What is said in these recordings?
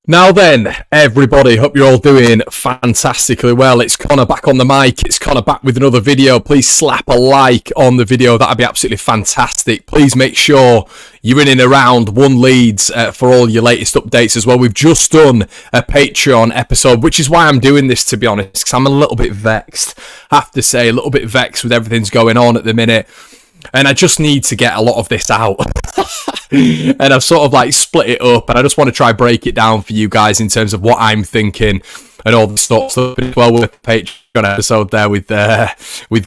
Now then, everybody, hope you're all doing fantastically well. It's Connor back on the mic. It's Connor back with another video. Please slap a like on the video. That'd be absolutely fantastic. Please make sure you're in and around One Leeds for all your latest updates as well. We've just done a Patreon episode, which is why I'm doing this, to be honest, because I'm a little bit vexed. I have to say, a little bit vexed with everything's going on at the minute. And I just need to get a lot of this out. And I've sort of like split it up, and I just want to try break it down for you guys in terms of what I'm thinking and all the stuff. So well, with the Patreon episode there with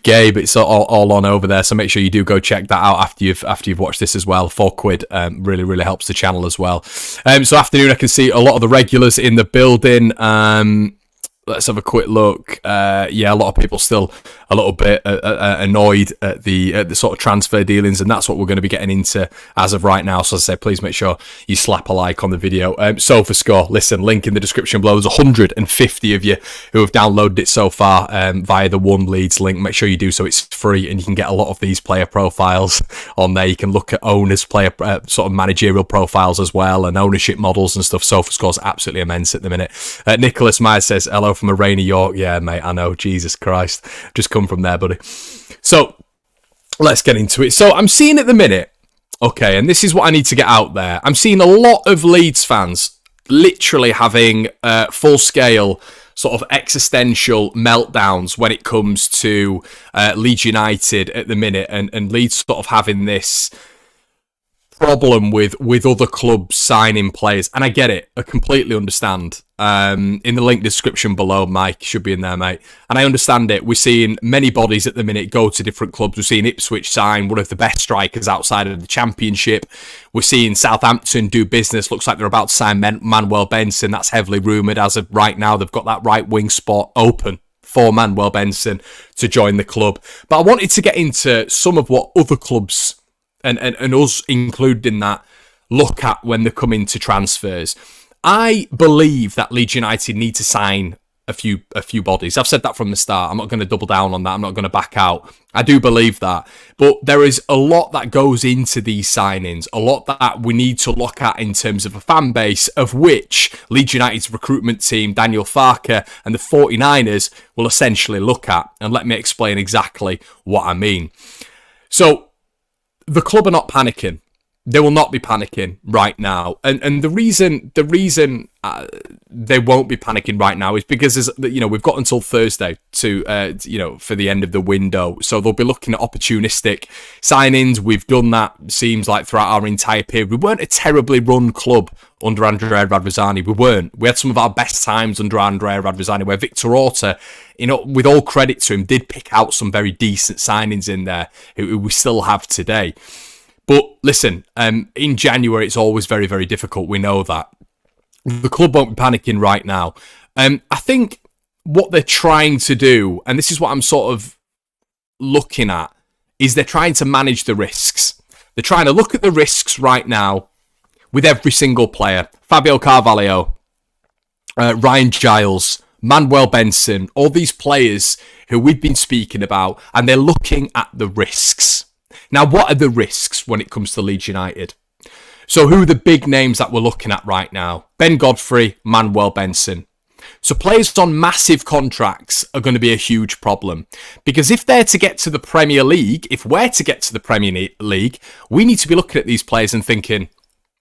Gabe, it's all on over there. So make sure you do go check that out after you've watched this as well. £4 really helps the channel as well. So afternoon, I can see a lot of the regulars in the building. Let's have a quick look. Yeah, a lot of people still a little bit annoyed at the sort of transfer dealings, and that's what we're going to be getting into as of right now. So as I say, please make sure you slap a like on the video. SofaScore, listen, link in the description below. There's 150 of you who have downloaded it so far via the One Leeds link. Make sure you do so. It's free, and you can get a lot of these player profiles on there. You can look at owners, player sort of managerial profiles as well, and ownership models and stuff. SofaScore's absolutely immense at the minute. Nicholas Myers says, hello from a rainy York. Yeah, mate, I know. Jesus Christ. Just come from there, buddy. So, let's get into it. So, I'm seeing at the minute, okay, and this is what I need to get out there. I'm seeing a lot of Leeds fans literally having full-scale sort of existential meltdowns when it comes to Leeds United at the minute, and Leeds sort of having this problem with other clubs signing players, and I get it. I completely understand. In the link description below, Mike should be in there, mate. And I understand it. We're seeing many bodies at the minute go to different clubs. We're seeing Ipswich sign one of the best strikers outside of the Championship. We're seeing Southampton do business. Looks like they're about to sign Manuel Benson. That's heavily rumoured as of right now. They've got that right wing spot open for Manuel Benson to join the club. But I wanted to get into some of what other clubs and us included in that look at when they come into transfers. I believe that Leeds United need to sign a few bodies. I've said that from the start. I'm not going to double down on that. I'm not going to back out. I do believe that. But there is a lot that goes into these signings, a lot that we need to look at in terms of a fan base, of which Leeds United's recruitment team, Daniel Farke, and the 49ers will essentially look at. And let me explain exactly what I mean. So, the club are not panicking. They will not be panicking right now, and the reason they won't be panicking right now is because we've got until Thursday to for the end of the window, so they'll be looking at opportunistic signings. We've done that, seems like, throughout our entire period. We weren't a terribly run club under Andrea Radrizzani. We weren't. We had some of our best times under Andrea Radrizzani, where Victor Orta, with all credit to him, did pick out some very decent signings in there who we still have today. But listen, in January, it's always very, very difficult. We know that. The club won't be panicking right now. I think what they're trying to do, and this is what I'm sort of looking at, is they're trying to manage the risks. They're trying to look at the risks right now with every single player. Fabio Carvalho, Ryan Giles, Manuel Benson, all these players who we've been speaking about, and they're looking at the risks. Now, what are the risks when it comes to Leeds United? So who are the big names that we're looking at right now? Ben Godfrey, Manuel Benson. So players on massive contracts are going to be a huge problem. Because if they're to get to the Premier League, if we're to get to the Premier League, we need to be looking at these players and thinking,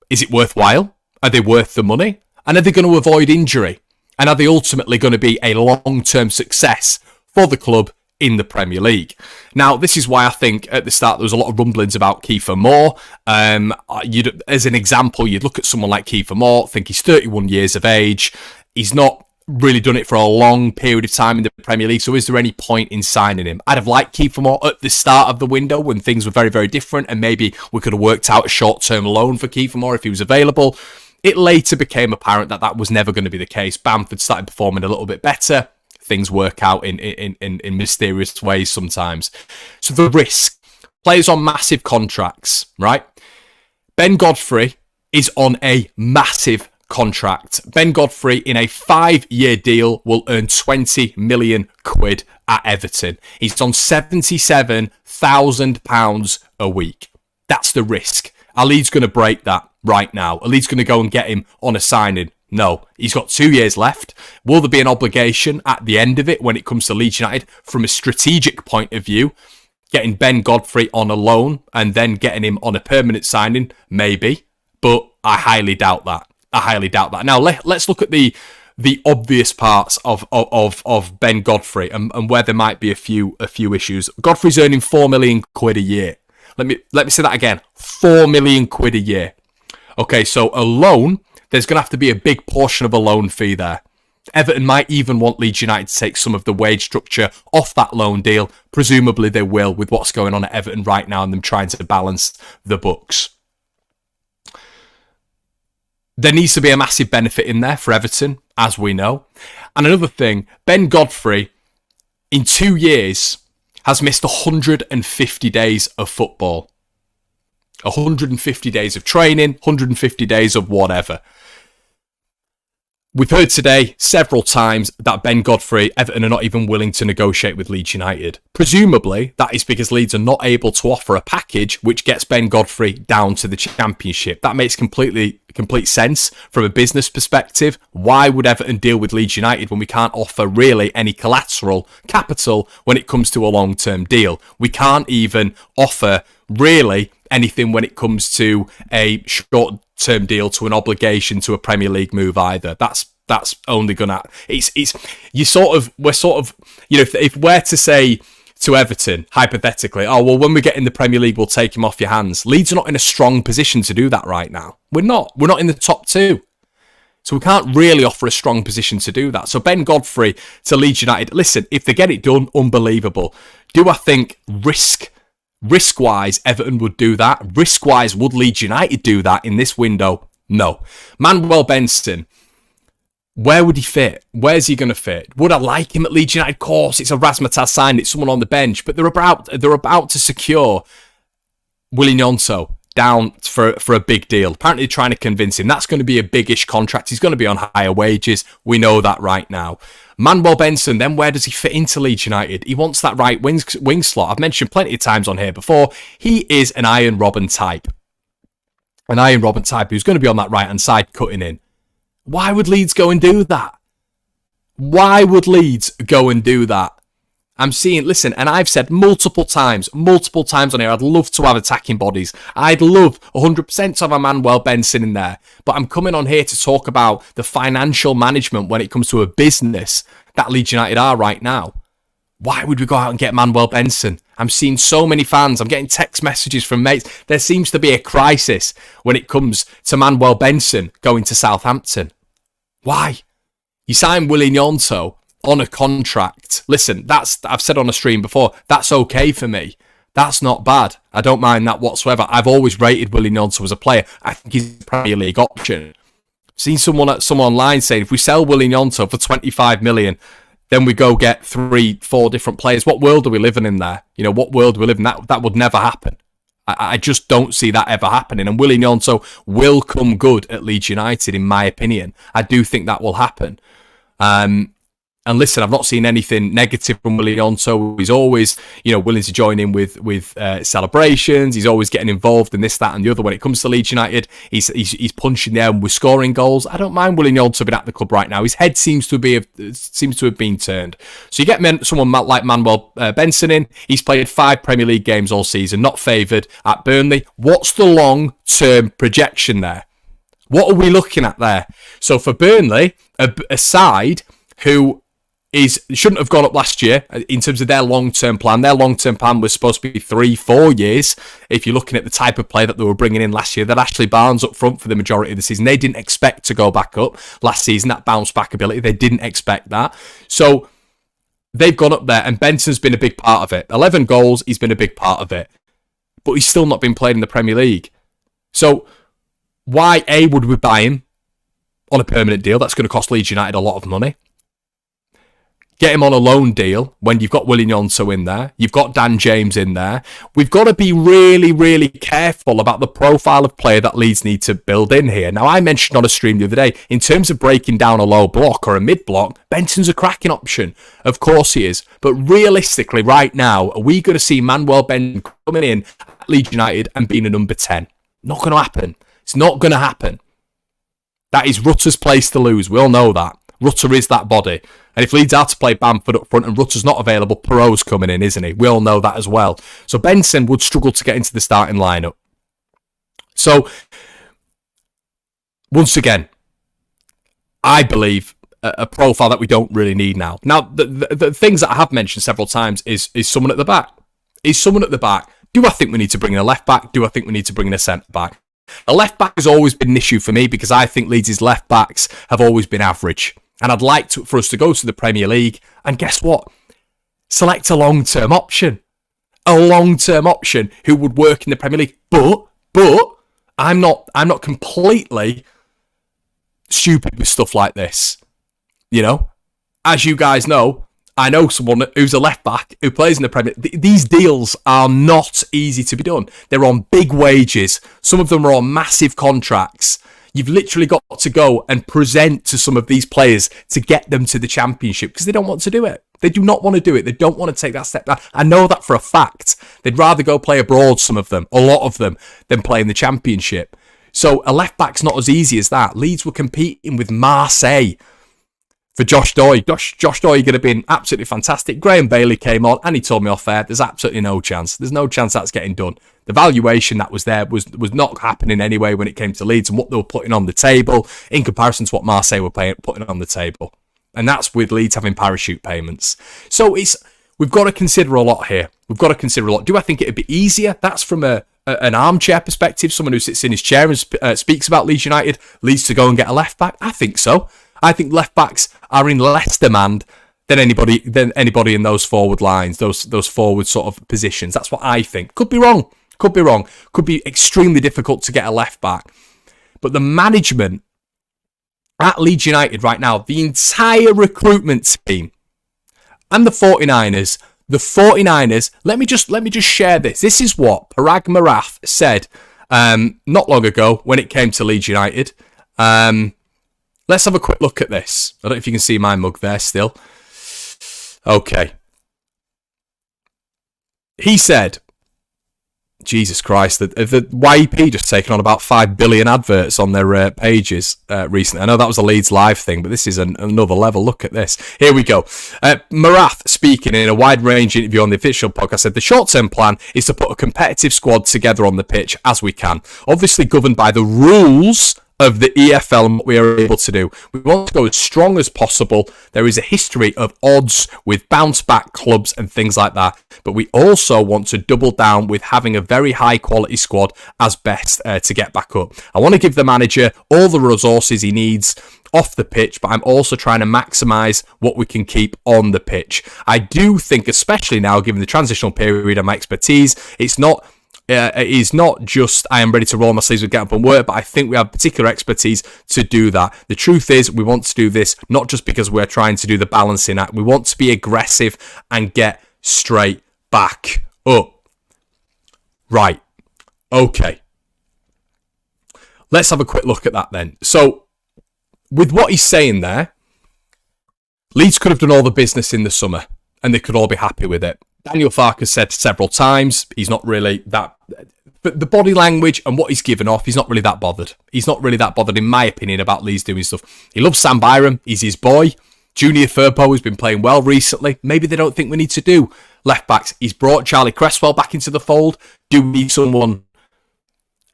is it worthwhile? Are they worth the money? And are they going to avoid injury? And are they ultimately going to be a long-term success for the club in the Premier League? Now, this is why I think at the start there was a lot of rumblings about Kiefer Moore. As an example, you'd look at someone like Kiefer Moore, think he's 31 years of age. He's not really done it for a long period of time in the Premier League, so is there any point in signing him? I'd have liked Kiefer Moore at the start of the window when things were very, very different, and maybe we could have worked out a short-term loan for Kiefer Moore if he was available. It later became apparent that that was never going to be the case. Bamford started performing a little bit better. Things work out in mysterious ways sometimes. So the risk. Players on massive contracts, right? Ben Godfrey is on a massive contract. Ben Godfrey, in a 5-year deal, will earn 20 million quid at Everton. He's on £77,000 a week. That's the risk. Are Leeds going to break that right now? Are Leeds going to go and get him on a signing? No. He's got 2 years left. Will there be an obligation at the end of it when it comes to Leeds United from a strategic point of view? Getting Ben Godfrey on a loan and then getting him on a permanent signing? Maybe. But I highly doubt that. Now, let's look at the obvious parts of Ben Godfrey and where there might be a few issues. Godfrey's earning £4 million a year. Let me say that again. £4 million a year. Okay, so a loan, there's going to have to be a big portion of a loan fee there. Everton might even want Leeds United to take some of the wage structure off that loan deal. Presumably they will, with what's going on at Everton right now and them trying to balance the books. There needs to be a massive benefit in there for Everton, as we know. And another thing, Ben Godfrey, in 2 years, has missed 150 days of football. 150 days of training, 150 days of whatever. We've heard today several times that Ben Godfrey, Everton are not even willing to negotiate with Leeds United. Presumably, that is because Leeds are not able to offer a package which gets Ben Godfrey down to the Championship. That makes complete sense from a business perspective. Why would Everton deal with Leeds United when we can't offer really any collateral capital when it comes to a long-term deal? We can't even offer really anything when it comes to a short-term deal, to an obligation, to a Premier League move either. That's only gonna. We're sort of, if we're to say to Everton hypothetically, oh well, when we get in the Premier League, we'll take him off your hands. Leeds are not in a strong position to do that right now. We're not in the top 2. So we can't really offer a strong position to do that. So Ben Godfrey to Leeds United, listen, if they get it done, unbelievable. Do I think risk-wise, Everton would do that? Risk-wise, would Leeds United do that in this window? No. Manuel Benson, where would he fit? Where's he going to fit? Would I like him at Leeds United? Of course, it's a Razzmatazz sign. It's someone on the bench. But they're about to secure Willy Gnonto down for a big deal. Apparently trying to convince him. That's going to be a biggish contract. He's going to be on higher wages. We know that right now. Manuel Benson, then where does he fit into Leeds United? He wants that right wing slot. I've mentioned plenty of times on here before. He is an Iron Robben type. An Iron Robben type who's going to be on that right-hand side cutting in. Why would Leeds go and do that? Why would Leeds go and do that? I'm seeing, listen, and I've said multiple times on here, I'd love to have attacking bodies. I'd love 100% to have a Manuel Benson in there. But I'm coming on here to talk about the financial management when it comes to a business that Leeds United are right now. Why would we go out and get Manuel Benson? I'm seeing so many fans. I'm getting text messages from mates. There seems to be a crisis when it comes to Manuel Benson going to Southampton. Why? You sign Willy Gnonto on a contract. Listen, I've said on a stream before, that's okay for me. That's not bad. I don't mind that whatsoever. I've always rated Willy Gnonto as a player. I think he's a Premier League option. Seen someone online saying if we sell Willy Gnonto for 25 million, then we go get 3-4 different players. What world are we living in there? What world do we live in? That would never happen. I just don't see that ever happening. And Willy Gnonto will come good at Leeds United, in my opinion. I do think that will happen. And listen, I've not seen anything negative from Willy Gnonto. He's always, willing to join in with celebrations. He's always getting involved in this, that, and the other. When it comes to Leeds United, he's punching there and we're scoring goals. I don't mind Willy Gnonto being at the club right now. His head seems to have been turned. So you get someone like Manuel Benson in. He's played 5 Premier League games all season, not favoured at Burnley. What's the long-term projection there? What are we looking at there? So for Burnley, a side who shouldn't have gone up last year in terms of their long-term plan. Their long-term plan was supposed to be 3-4 years. If you're looking at the type of play that they were bringing in last year, that Ashley Barnes up front for the majority of the season. They didn't expect to go back up last season, that bounce back ability. They didn't expect that. So they've gone up there and Benson's been a big part of it. 11 goals, he's been a big part of it. But he's still not been played in the Premier League. So why, A, would we buy him on a permanent deal? That's going to cost Leeds United a lot of money. Get him on a loan deal when you've got Willy Gnonto in there. You've got Dan James in there. We've got to be really, really careful about the profile of player that Leeds need to build in here. Now, I mentioned on a stream the other day, in terms of breaking down a low block or a mid block, Benson's a cracking option. Of course he is. But realistically, right now, are we going to see Manuel Benson coming in at Leeds United and being a number 10? Not going to happen. It's not going to happen. That is Rutter's place to lose. We all know that. Rutter is that body. And if Leeds are to play Bamford up front and Rutter's not available, Perot's coming in, isn't he? We all know that as well. So Benson would struggle to get into the starting lineup. So, once again, I believe a profile that we don't really need now. Now, the things that I have mentioned several times is someone at the back. Is someone at the back. Do I think we need to bring in a left back? Do I think we need to bring in a centre back? A left back has always been an issue for me because I think Leeds' left backs have always been average. And I'd like for us to go to the Premier League and guess what? Select a long-term option. A long-term option who would work in the Premier League. But I'm not completely stupid with stuff like this. You know? As you guys know, I know someone who's a left back who plays in the Premier League. These deals are not easy to be done. They're on big wages. Some of them are on massive contracts. You've literally got to go and present to some of these players to get them to the Championship because they don't want to do it. They do not want to do it. They don't want to take that step down. I know that for a fact. They'd rather go play abroad, some of them, a lot of them, than play in the Championship. So a left back's not as easy as that. Leeds were competing with Marseille for Josh Doy. Josh Doy going to be absolutely fantastic. Graham Bailey came on and he told me off air, there's absolutely no chance. There's no chance that's getting done. The valuation that was there was not happening anyway when it came to Leeds and what they were putting on the table in comparison to what Marseille were putting on the table. And that's with Leeds having parachute payments. So we've got to consider a lot here. We've got to consider a lot. Do I think it'd be easier? That's from an armchair perspective. Someone who sits in his chair and speaks about Leeds United, Leeds to go and get a left back. I think so. I think left backs are in less demand than anybody in those forward lines, those forward sort of positions. That's what I think. Could be wrong. Could be wrong. Could be extremely difficult to get a left back. But the management at Leeds United right now, the entire recruitment team and the 49ers, let me just share this. This is what Parag Marath said not long ago when it came to Leeds United. Let's have a quick look at this. I don't know if you can see my mug there still. Okay. He said, Jesus Christ, the YEP just taken on about 5 billion adverts on their pages recently. I know that was a Leeds Live thing, but this is another level. Look at this. Here we go. Marath, speaking in a wide-range interview on the official podcast, said the short-term plan is to put a competitive squad together on the pitch as we can. Obviously governed by the rules of the EFL and what we are able to do. We want to go as strong as possible. There is a history of odds with bounce-back clubs and things like that. But we also want to double down with having a very high-quality squad as best to get back up. I want to give the manager all the resources he needs off the pitch, but I'm also trying to maximise what we can keep on the pitch. I do think, especially now, given the transitional period and my expertise, it is not just I am ready to roll my sleeves and get up and work, but I think we have particular expertise to do that. The truth is we want to do this not just because we're trying to do the balancing act. We want to be aggressive and get straight back up. Right. Okay. Let's have a quick look at that then. So, with what he's saying there, Leeds could have done all the business in the summer and they could all be happy with it. Daniel Farke has said several times he's not really that... But the body language and what he's given off, he's not really that bothered. He's not really that bothered, in my opinion, about Leeds doing stuff. He loves Sam Byram. He's his boy. Junior Firpo has been playing well recently. Maybe they don't think we need to do left backs. He's brought Charlie Cresswell back into the fold. Do we need someone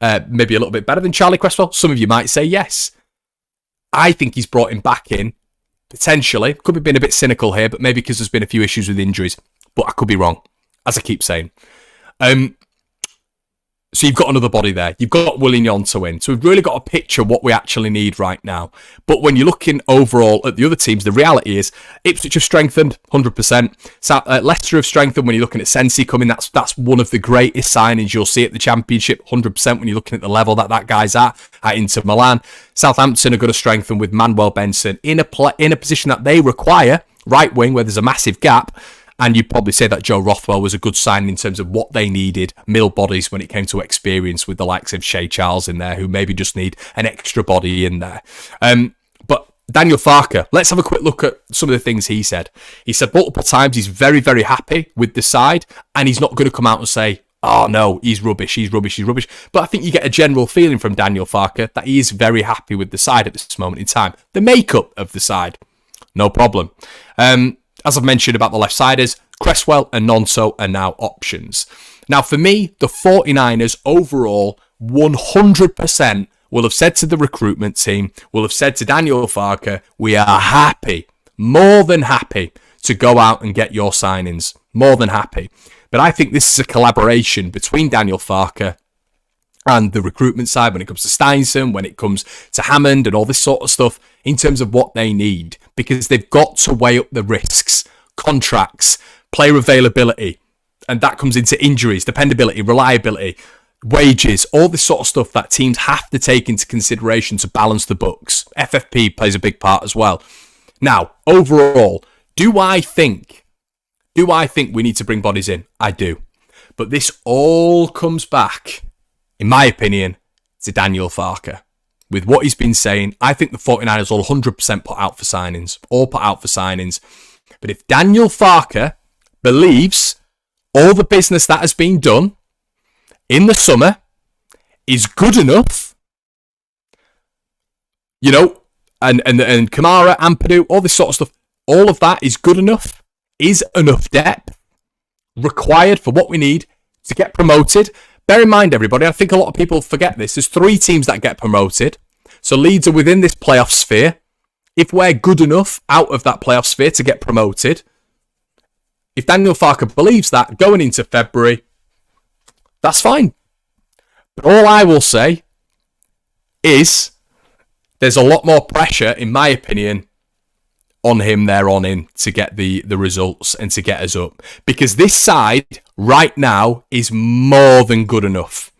maybe a little bit better than Charlie Cresswell? Some of you might say yes. I think he's brought him back in, potentially. Could be being a bit cynical here, but maybe because there's been a few issues with injuries. But I could be wrong, as I keep saying. So you've got another body there. You've got Willian to win. So we've really got a picture of what we actually need right now. But when you're looking overall at the other teams, the reality is Ipswich have strengthened 100%. Leicester have strengthened. When you're looking at Sensi coming, that's one of the greatest signings you'll see at the Championship. 100% when you're looking at the level that guy's at Inter Milan. Southampton are going to strengthen with Manuel Benson in a position that they require, right wing, where there's a massive gap. And you'd probably say that Joe Rothwell was a good sign in terms of what they needed, middle bodies, when it came to experience with the likes of Shea Charles in there, who maybe just need an extra body in there. But Daniel Farke, let's have a quick look at some of the things he said. He said multiple times he's very, very happy with the side, and he's not going to come out and say, oh no, he's rubbish, he's rubbish, he's rubbish. But I think you get a general feeling from Daniel Farke that he is very happy with the side at this moment in time. The makeup of the side, no problem. As I've mentioned about the left-siders, Cresswell and Nonso are now options. Now, for me, the 49ers overall, 100% will have said to the recruitment team, will have said to Daniel Farke, we are happy, more than happy, to go out and get your signings. More than happy. But I think this is a collaboration between Daniel Farke and the recruitment side when it comes to Steinson, when it comes to Hammond and all this sort of stuff in terms of what they need. Because they've got to weigh up the risks, contracts, player availability. And that comes into injuries, dependability, reliability, wages, all this sort of stuff that teams have to take into consideration to balance the books. FFP plays a big part as well. Now, overall, do I think we need to bring bodies in? I do. But this all comes back, in my opinion, to Daniel Farke. With what he's been saying, I think the 49ers will 100% put out for signings. But if Daniel Farke believes all the business that has been done in the summer is good enough, you know, and Kamara, Ampadu, all this sort of stuff, all of that is good enough, is enough depth required for what we need to get promoted. Bear in mind, everybody, I think a lot of people forget this. There's 3 teams that get promoted. So Leeds are within this playoff sphere. If we're good enough out of that playoff sphere to get promoted, if Daniel Farke believes that going into February, that's fine. But all I will say is there's a lot more pressure, in my opinion, on him there on in to get the results and to get us up. Because this side right now is more than good enough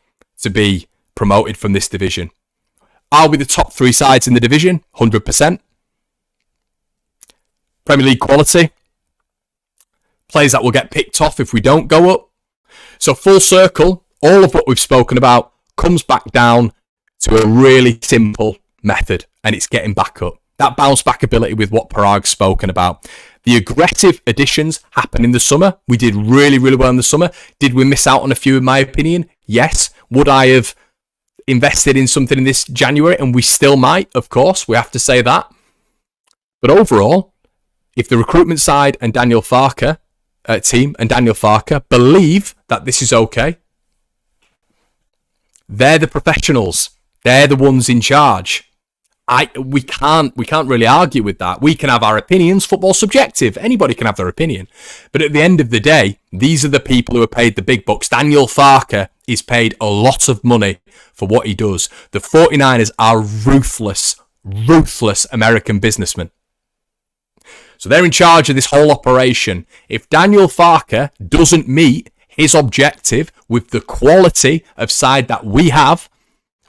to be promoted from this division. Are we the top 3 sides in the division? 100%. Premier League quality. Players that will get picked off if we don't go up. So full circle, all of what we've spoken about comes back down to a really simple method, and it's getting back up. That bounce back ability with what Parag's spoken about. The aggressive additions happen in the summer. We did really, really well in the summer. Did we miss out on a few, in my opinion? Yes. Would I have invested in something in this January? And we still might, of course. We have to say that. But overall, if the recruitment side and Daniel Farke, team and Daniel Farke believe that this is okay, they're the professionals. They're the ones in charge. We can't really argue with that. We can have our opinions. Football's subjective. Anybody can have their opinion. But at the end of the day, these are the people who are paid the big bucks. Daniel Farke is paid a lot of money for what he does. The 49ers are ruthless American businessmen. So they're in charge of this whole operation. If Daniel Farke doesn't meet his objective with the quality of side that we have,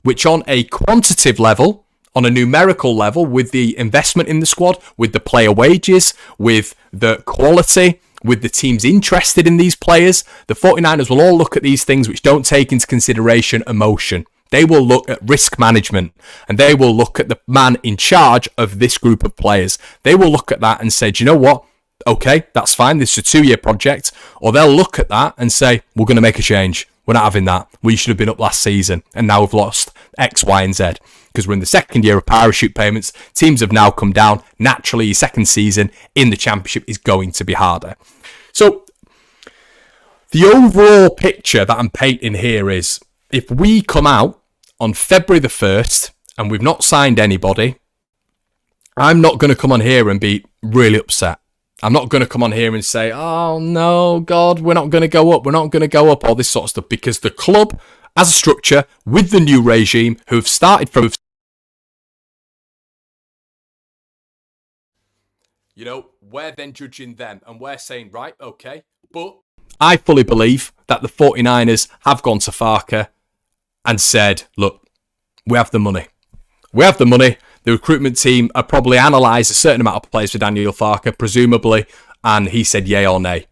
which on a quantitative level, on a numerical level, with the investment in the squad, with the player wages, with the quality, with the teams interested in these players, the 49ers will all look at these things which don't take into consideration emotion. They will look at risk management, and they will look at the man in charge of this group of players. They will look at that and say, do you know what? Okay, that's fine. This is a 2-year project. Or they'll look at that and say, we're going to make a change. We're not having that. We should have been up last season, and now we've lost X, Y, and Z. Because we're in the second year of parachute payments. Teams have now come down. Naturally, your second season in the championship is going to be harder. So, the overall picture that I'm painting here is, if we come out on February the 1st and we've not signed anybody, I'm not going to come on here and be really upset. I'm not going to come on here and say, oh no, God, we're not going to go up. We're not going to go up, all this sort of stuff. Because the club, as a structure, with the new regime, who've started from... You know, we're then judging them and we're saying, right, okay. But I fully believe that the 49ers have gone to Farke and said, look, we have the money. We have the money. The recruitment team have probably analysed a certain amount of players for Daniel Farke, presumably, and he said yay or nay.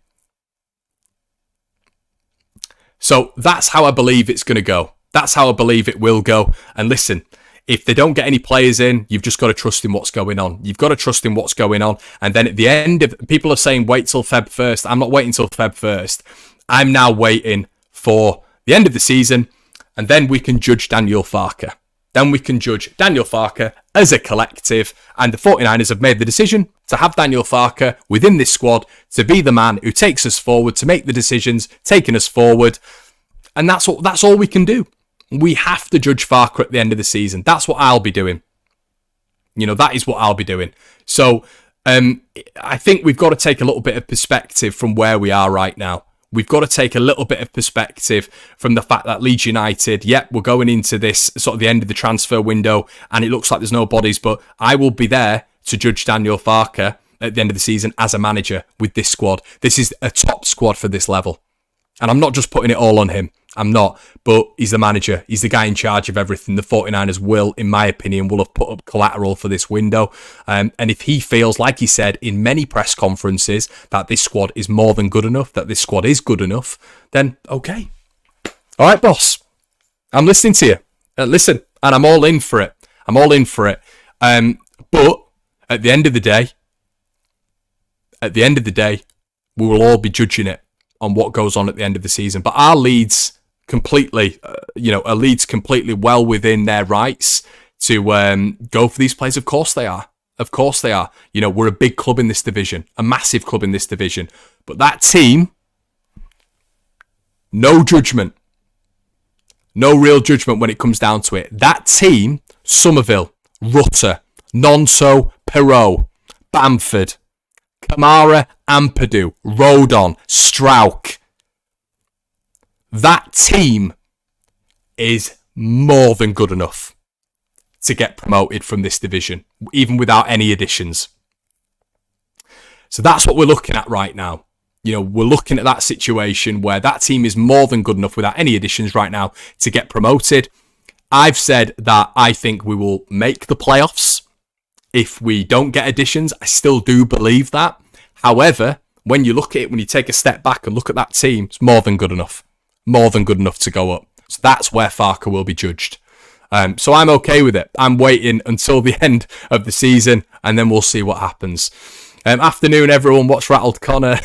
So that's how I believe it's going to go. That's how I believe it will go. And listen, if they don't get any players in, you've just got to trust in what's going on. You've got to trust in what's going on. And then at the end, if people are saying wait till Feb 1st, I'm not waiting till Feb 1st. I'm now waiting for the end of the season, and then we can judge Daniel Farke. Then we can judge Daniel Farke as a collective, and the 49ers have made the decision to have Daniel Farke within this squad to be the man who takes us forward, to make the decisions, taking us forward, and that's all we can do. We have to judge Farke at the end of the season. That's what I'll be doing. That is what I'll be doing. So I think we've got to take a little bit of perspective from where we are right now. We've got to take a little bit of perspective from the fact that Leeds United, we're going into this sort of the end of the transfer window and it looks like there's no bodies, but I will be there to judge Daniel Farke at the end of the season as a manager with this squad. This is a top squad for this level. And I'm not just putting it all on him. I'm not. But he's the manager. He's the guy in charge of everything. The 49ers will, in my opinion, will have put up collateral for this window. And if he feels, like he said in many press conferences, that this squad is more than good enough, that this squad is good enough, then okay. All right, boss. I'm listening to you. Listen, and I'm all in for it. But at the end of the day, we will all be judging it on what goes on at the end of the season. But are Leeds completely, are Leeds completely well within their rights to go for these players? Of course they are. We're a big club in this division, a massive club in this division. But that team, no judgment. No real judgment when it comes down to it. That team, Somerville, Rutter, Nonso, Perot, Bamford, Kamara, Ampadu, Rodon, Strauch. That team is more than good enough to get promoted from this division, even without any additions. So that's what we're looking at right now. We're looking at that situation where that team is more than good enough without any additions right now to get promoted. I've said that I think we will make the playoffs. If we don't get additions, I still do believe that. However, when you look at it, when you take a step back and look at that team, it's more than good enough. More than good enough to go up. So that's where Farke will be judged. So I'm okay with it. I'm waiting until the end of the season and then we'll see what happens. Afternoon, everyone. What's rattled Connor?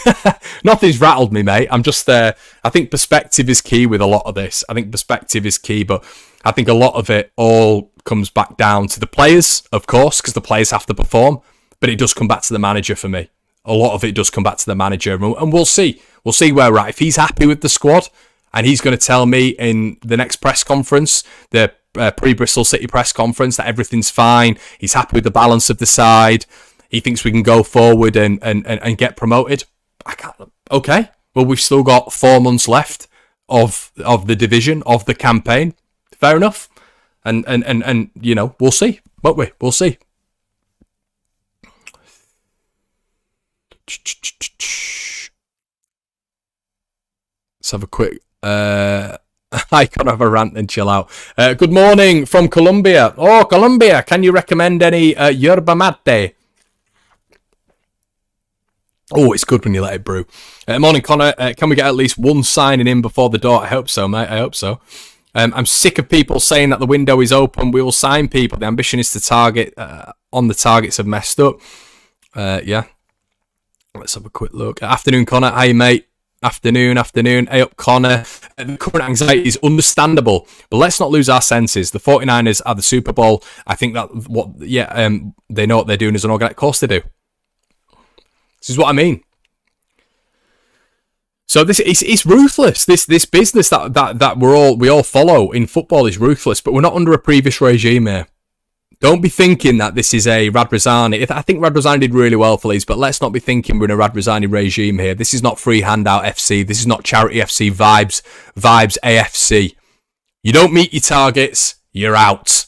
Nothing's rattled me, mate. I'm just I think perspective is key with a lot of this. I think perspective is key, but I think a lot of it all comes back down to the players, of course, because the players have to perform, but it does come back to the manager for me. A lot of it does come back to the manager, and we'll see. We'll see where we're at. If he's happy with the squad, and he's going to tell me in the next press conference, the pre-Bristol City press conference, that everything's fine, he's happy with the balance of the side, he thinks we can go forward and get promoted. I can't. Okay. Well, we've still got 4 months left of the division, of the campaign. Fair enough. And we'll see, won't we? We'll see. Let's have a quick I can't have a rant and chill out. Good morning from Colombia. Oh, Colombia, can you recommend any yerba mate? Oh, it's good when you let it brew. Morning, Connor. Can we get at least one signing in before the door? I hope so, mate. I hope so. I'm sick of people saying that the window is open. We will sign people. The ambition is to target on the targets have messed up. Yeah. Let's have a quick look. Afternoon, Connor. Hi, mate. Afternoon. Hey up, Connor. The current anxiety is understandable, but let's not lose our senses. The 49ers are the Super Bowl. I think that they know what they're doing as an organization. Of course they do. This is what I mean. So this it's ruthless. This business that we all follow in football is ruthless, but we're not under a previous regime here. Don't be thinking that this is a Radrizzani. I think Radrizzani did really well for Leeds, but let's not be thinking we're in a Radrizzani regime here. This is not free handout FC. This is not charity FC vibes AFC. You don't meet your targets, you're out.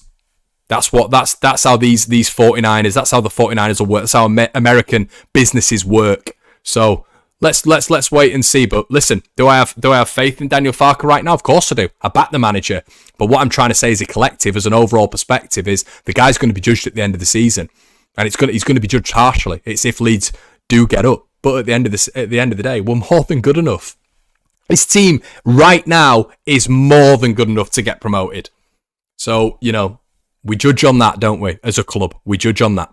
That's how these 49ers, that's how the 49ers will work. That's how American businesses work. So let's wait and see. But listen, do I have faith in Daniel Farke right now? Of course I do. I back the manager. But what I'm trying to say as a collective, as an overall perspective, is the guy's going to be judged at the end of the season, and he's going to be judged harshly. It's if Leeds do get up. But at the end of the day, we're more than good enough. This team right now is more than good enough to get promoted. So we judge on that, don't we? As a club, we judge on that.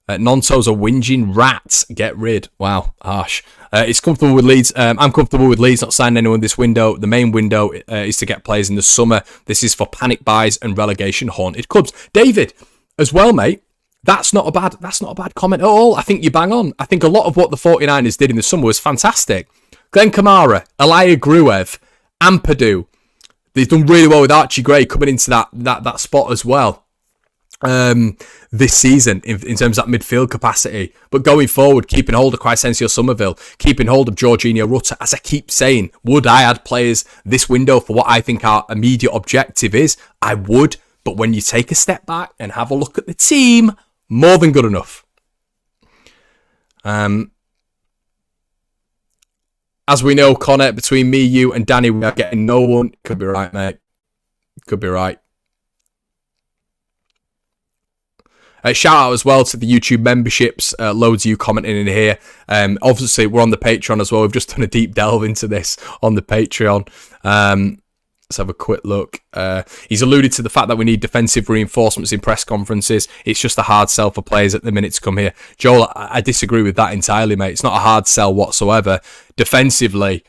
Nonto's a whinging rat. Get rid. Wow, harsh. It's comfortable with Leeds. I'm comfortable with Leeds not signing anyone this window. The main window is to get players in the summer. This is for panic buys and relegation haunted clubs. David, as well, mate. That's not a bad comment at all. I think you bang on. I think a lot of what the 49ers did in the summer was fantastic. Glenn Kamara, Elia Gruev, Ampadu. They've done really well with Archie Gray coming into that spot as well. This season in terms of that midfield capacity, but going forward, keeping hold of Crysencio Somerville, keeping hold of Jorginho Rutter. As I keep saying, would I add players this window for what I think our immediate objective is? I would, but when you take a step back and have a look at the team, more than good enough. As we know, Connor, between me, you, and Danny, we are getting no one. Could be right, mate. Could be right. Shout out as well to the YouTube memberships. Loads of you commenting in here. Obviously, we're on the Patreon as well. We've just done a deep delve into this on the Patreon. Let's have a quick look. He's alluded to the fact that we need defensive reinforcements in press conferences. It's just a hard sell for players at the minute to come here. Joel, I disagree with that entirely, mate. It's not a hard sell whatsoever. Defensively,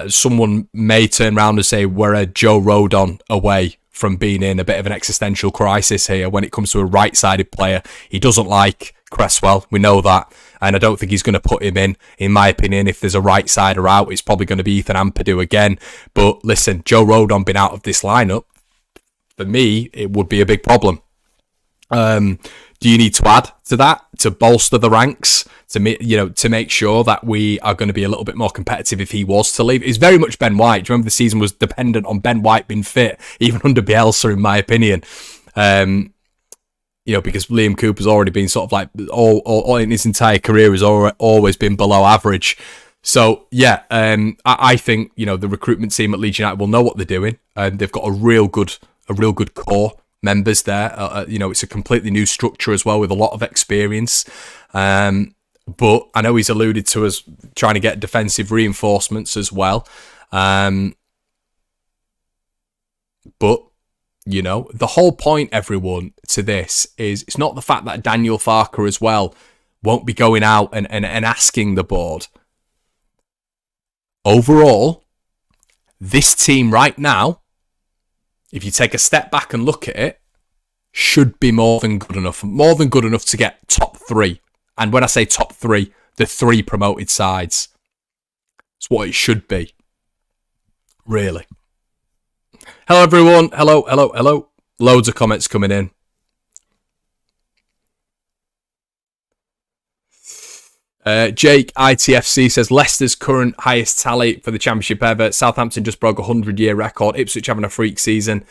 someone may turn around and say we're a Joe Rodon away from being in a bit of an existential crisis here when it comes to a right-sided player. He doesn't like Cresswell, we know that, and I don't think he's going to put him in my opinion. If there's a right-sider out, it's probably going to be Ethan Ampadu again. But listen, Joe Rodon being out of this lineup, for me, it would be a big problem. Do you need to add to that to bolster the ranks to make sure that we are going to be a little bit more competitive if he was to leave? It's very much Ben White. Do you remember the season was dependent on Ben White being fit, even under Bielsa, in my opinion. Because Liam Cooper's already been sort of like all in his entire career has always been below average. So yeah, I think the recruitment team at Leeds United will know what they're doing. They've got a real good core members there. It's a completely new structure as well with a lot of experience. But I know he's alluded to us trying to get defensive reinforcements as well. But the whole point, everyone, to this is it's not the fact that Daniel Farke as well won't be going out and asking the board. Overall, this team right now, if you take a step back and look at it, should be more than good enough. More than good enough to get top three. And when I say top three, the three promoted sides. It's what it should be. Really. Hello, everyone. Hello. Loads of comments coming in. Jake ITFC says Leicester's current highest tally for the championship ever. Southampton just broke a 100-year record. Ipswich having a freak season.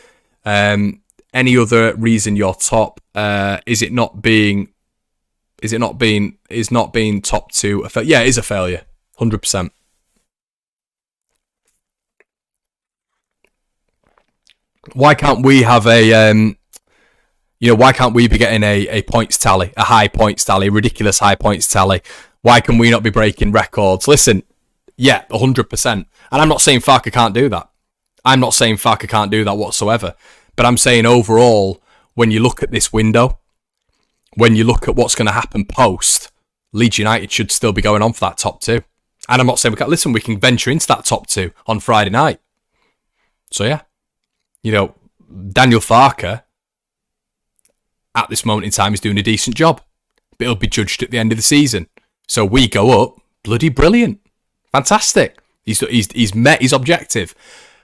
Any other reason you're top? Is not being top two? Yeah, it is a failure. 100%. Why can't we have a why can't we be getting a points tally, a high points tally, a ridiculous high points tally? Why can we not be breaking records? Listen, yeah, 100%. And I'm not saying Farke can't do that. I'm not saying Farke can't do that whatsoever. But I'm saying overall, when you look at this window, when you look at what's going to happen post, Leeds United should still be going on for that top two. And I'm not saying we can't. Listen, we can venture into that top two on Friday night. So yeah, Daniel Farke at this moment in time is doing a decent job. But it'll be judged at the end of the season. So we go up, bloody brilliant. Fantastic. He's met his objective.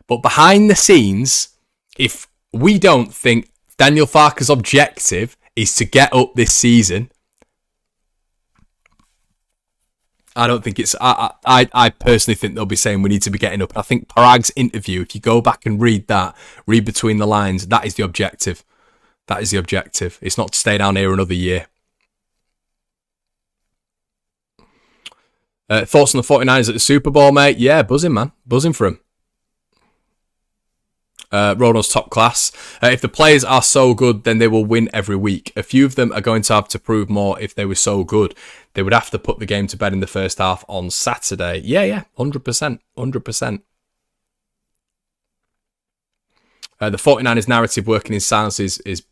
But behind the scenes, if we don't think Daniel Farke's objective is to get up this season, I don't think it's... I personally think they'll be saying we need to be getting up. I think Parag's interview, if you go back and read between the lines, that is the objective. That is the objective. It's not to stay down here another year. Thoughts on the 49ers at the Super Bowl, mate? Yeah, buzzing, man. Buzzing for him. Ronald's top class. If the players are so good, then they will win every week. A few of them are going to have to prove more if they were so good. They would have to put the game to bed in the first half on Saturday. Yeah, 100%. 100%. The 49ers narrative working in silence is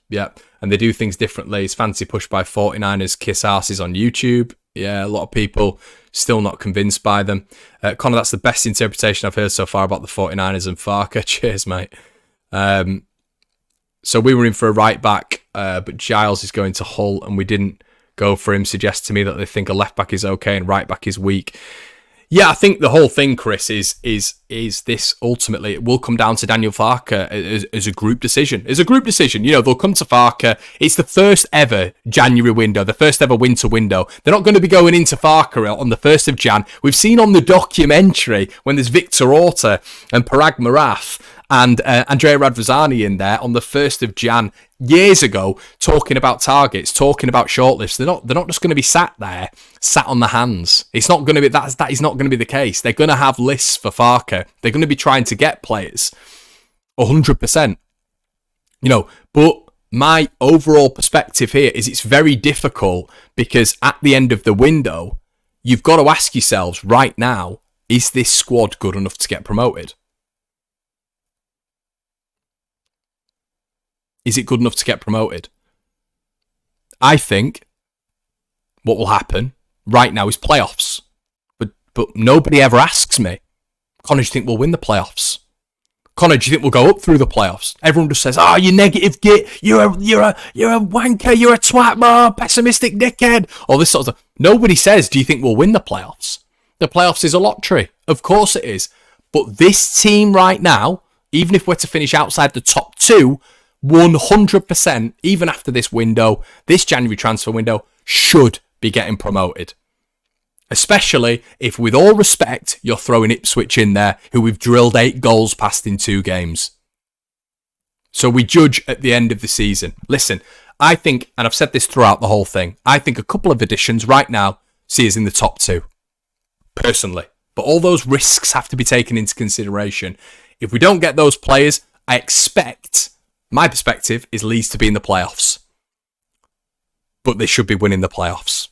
yeah. And they do things differently. His fancy push by 49ers kiss asses on YouTube. Yeah, a lot of people still not convinced by them. Connor, that's the best interpretation I've heard so far about the 49ers and Farke. Cheers, mate. So we were in for a right back, but Giles is going to Hull, and we didn't go for him. Suggests to me that they think a left back is okay and right back is weak. Yeah, I think the whole thing, Chris, is this ultimately, it will come down to Daniel Farke as a group decision. As a group decision, they'll come to Farke. It's the first ever January window, the first ever winter window. They're not going to be going into Farke on the 1st of Jan. We've seen on the documentary when there's Victor Orta and Parag Marath and Andrea Radvazani in there on the 1st of Jan years ago, talking about targets, talking about shortlists. They're not just going to be sat on the hands. It's not going to be that is not going to be the case. They're going to have lists for Farke. They're going to be trying to get players 100%. But my overall perspective here is it's very difficult, because at the end of the window, you've got to ask yourselves right now, is this squad good enough to get promoted? Is it good enough to get promoted? I think what will happen right now is playoffs. But nobody ever asks me, Connor, do you think we'll win the playoffs? Connor, do you think we'll go up through the playoffs? Everyone just says, you negative git, you're a wanker, you're a twat, pessimistic dickhead, all this sort of stuff. Nobody says, do you think we'll win the playoffs? The playoffs is a lottery. Of course it is. But this team right now, even if we're to finish outside the top 2, 100%, even after this window, this January transfer window, should be getting promoted. Especially if, with all respect, you're throwing Ipswich in there, who we've drilled 8 goals past in 2 games. So we judge at the end of the season. Listen, I think, and I've said this throughout the whole thing, I think a couple of additions right now see us in the top 2. Personally. But all those risks have to be taken into consideration. If we don't get those players, I expect... My perspective is Leeds to be in the playoffs. But they should be winning the playoffs.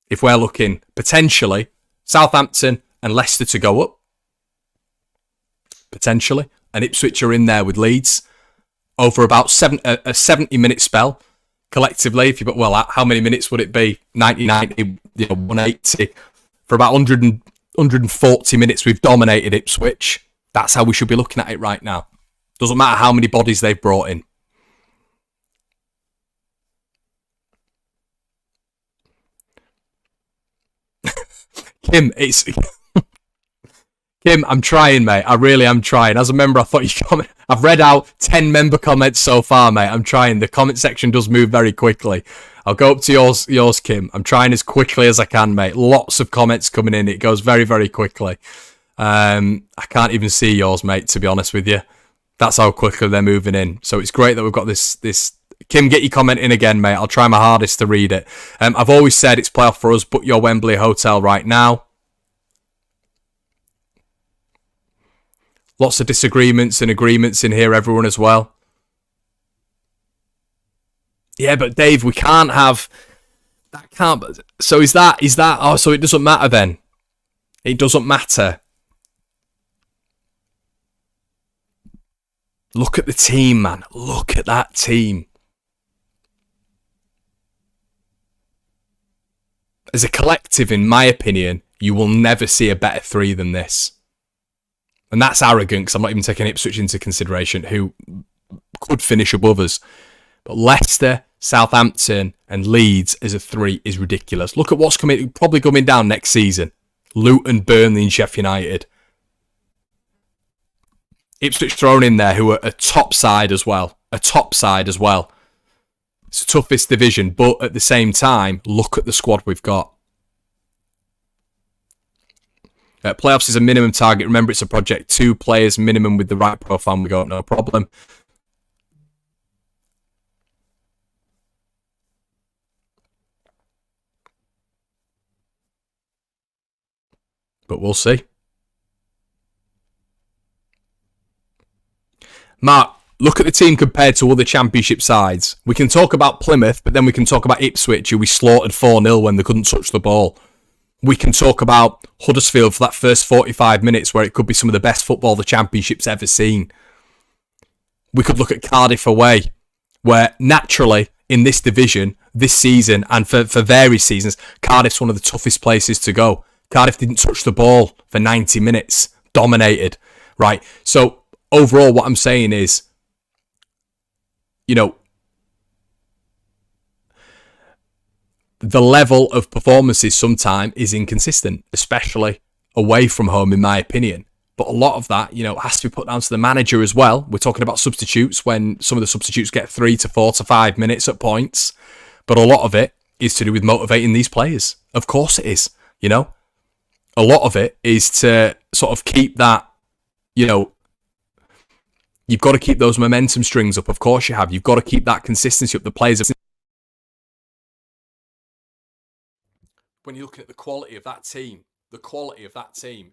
If we're looking potentially Southampton and Leicester to go up, potentially, and Ipswich are in there with Leeds over about a 70-minute spell collectively. If you how many minutes would it be? 90, 180. For about 140 minutes, we've dominated Ipswich. That's how we should be looking at it right now. Doesn't matter how many bodies they've brought in. Kim, Kim, I'm trying, mate. I really am trying. As a member, I thought you comment. I've read out 10 member comments so far, mate. I'm trying. The comment section does move very quickly. I'll go up to yours, Kim. I'm trying as quickly as I can, mate. Lots of comments coming in. It goes very, very quickly. I can't even see yours, mate, to be honest with you. That's how quickly they're moving in. So it's great that we've got this. Kim, get your comment in again, mate. I'll try my hardest to read it. I've always said it's playoff for us. Book your Wembley hotel right now. Lots of disagreements and agreements in here, everyone as well. Yeah, but Dave, we can't have... That can't... So is that... Oh, so it doesn't matter then. It doesn't matter. Look at the team, man. Look at that team. As a collective, in my opinion, you will never see a better 3 than this. And that's arrogant, because I'm not even taking Ipswich into consideration, who could finish above us. But Leicester, Southampton, and Leeds as a 3 is ridiculous. Look at what's probably coming down next season. Luton, Burnley, and Sheffield United. Ipswich thrown in there, who are a top side as well. It's the toughest division, but at the same time, look at the squad we've got. Playoffs is a minimum target. Remember, it's a project. 2 players minimum with the right profile. We go, no problem. But we'll see. Mark, look at the team compared to other championship sides. We can talk about Plymouth, but then we can talk about Ipswich, who we slaughtered 4-0 when they couldn't touch the ball. We can talk about Huddersfield for that first 45 minutes, where it could be some of the best football the championship's ever seen. We could look at Cardiff away, where naturally in this division, this season, and for various seasons, Cardiff's one of the toughest places to go. Cardiff didn't touch the ball for 90 minutes, dominated, right? So overall, what I'm saying is, the level of performances sometimes is inconsistent, especially away from home, in my opinion. But a lot of that, has to be put down to the manager as well. We're talking about substitutes when some of the substitutes get 3 to 4 to 5 minutes at points. But a lot of it is to do with motivating these players. Of course it is, A lot of it is to sort of keep that, you've got to keep those momentum strings up. Of course you have. You've got to keep that consistency up. The players have... When you're looking at the quality of that team,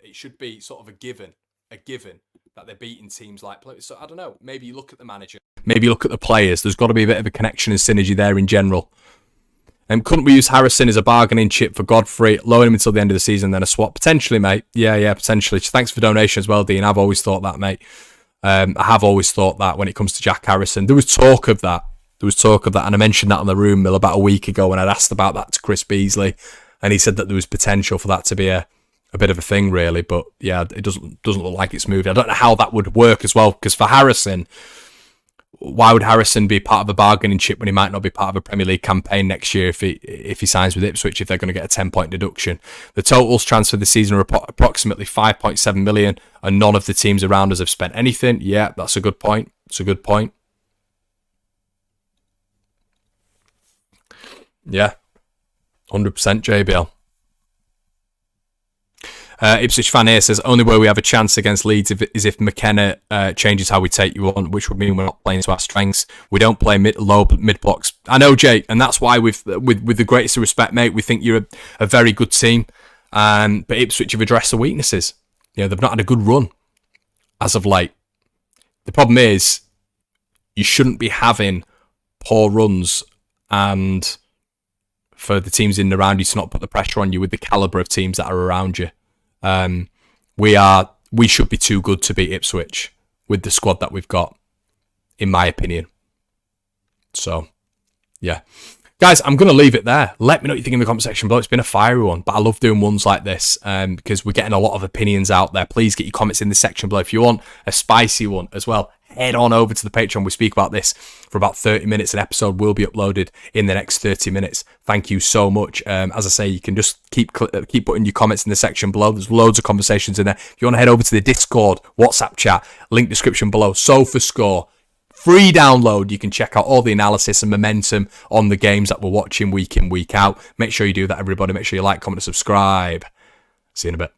it should be sort of a given that they're beating teams like... So I don't know, maybe you look at the manager, maybe you look at the players. There's got to be a bit of a connection and synergy there in general. Couldn't we use Harrison as a bargaining chip for Godfrey, loan him until the end of the season, then a swap? Potentially, mate. Yeah, potentially. Thanks for the donation as well, Dean. I've always thought that, mate. I have always thought that when it comes to Jack Harrison. There was talk of that, and I mentioned that on the Room Mill about a week ago when I'd asked about that to Chris Beasley. And he said that there was potential for that to be a bit of a thing, really. But yeah, it doesn't look like it's moved. I don't know how that would work as well, because for Harrison, why would Harrison be part of a bargaining chip when he might not be part of a Premier League campaign next year if he signs with Ipswich, if they're going to get a 10-point deduction? The totals transfer this season are approximately 5.7 million, and none of the teams around us have spent anything. Yeah, that's a good point. Yeah. 100% JBL. Ipswich fan here says, only way we have a chance against Leeds is if McKenna changes how we take you on, which would mean we're not playing to our strengths. We don't play mid blocks. I know, Jay, and that's why with the greatest respect, mate, we think you're a very good team. But Ipswich have addressed the weaknesses. They've not had a good run as of late. The problem is, you shouldn't be having poor runs and for the teams in and around you to not put the pressure on you with the calibre of teams that are around you. We should be too good to beat Ipswich with the squad that we've got, in my opinion. So, yeah. Guys, I'm going to leave it there. Let me know what you think in the comment section below. It's been a fiery one, but I love doing ones like this because we're getting a lot of opinions out there. Please get your comments in the section below. If you want a spicy one as well, head on over to the Patreon. We speak about this for about 30 minutes. An episode will be uploaded in the next 30 minutes. Thank you so much. As I say, you can just keep putting your comments in the section below. There's loads of conversations in there. If you want to head over to the Discord, WhatsApp chat, link description below. SofaScore. Free download. You can check out all the analysis and momentum on the games that we're watching week in, week out. Make sure you do that, everybody. Make sure you like, comment, and subscribe. See you in a bit.